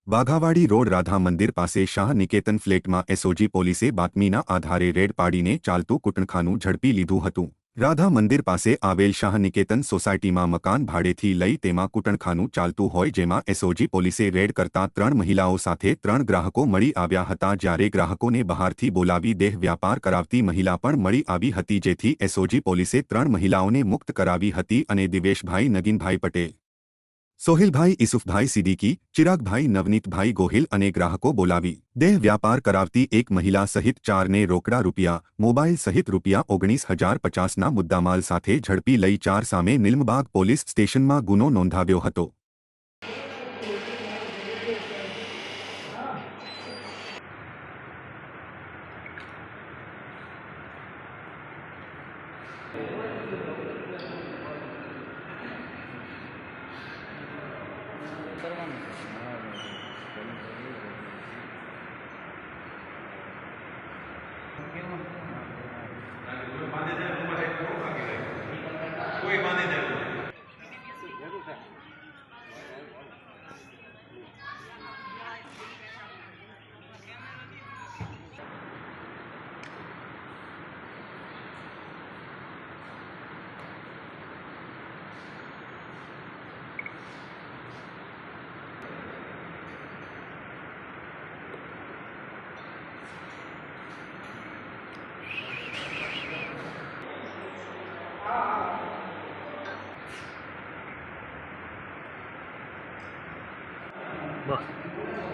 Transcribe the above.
Waghawadi road Radha મંદિર પાસે શાહ નિકેતન ફ્લેટમાં એસઓજી પોલીસે બાતમીના આધારે રેડ પાડીને ચાલતું કૂટણખાનું ઝડપી લીધું હતું। રાધા મંદિર પાસે આવેલ શાહ નિકેતન સોસાયટીમાં મકાન ભાડેથી લઈ તેમાં કૂટણખાનું ચાલતું હોય, જેમાં એસઓજી પોલીસે રેડ કરતા 3 મહિલાઓ સાથે 3 ગ્રાહકો મળી આવ્યા હતા, જ્યારે ગ્રાહકોને બહારથી બોલાવી દેહ વ્યાપાર કરાવતી મહિલા પણ મળી આવી હતી, જેથી એસઓજી પોલીસે 3 મહિલાઓને મુક્ત કરાવી હતી અને દિવેશભાઈ નગીનભાઈ પટેલ, સોહિલભાઈ ઈસુફભાઈ સિદ્દીકી, ચિરાગભાઈ નવનીતભાઈ ગોહિલ અને ગ્રાહકો બોલાવી દેહ વ્યાપાર કરાવતી એક મહિલા સહિત 4ને રોકડા રૂપિયા, મોબાઈલ સહિત ₹19,050ના મુદ્દામાલ સાથે ઝડપી લઈ 4 સામે નિલમબાગ પોલીસ સ્ટેશનમાં ગુનો નોંધાવ્યો હતો। બસ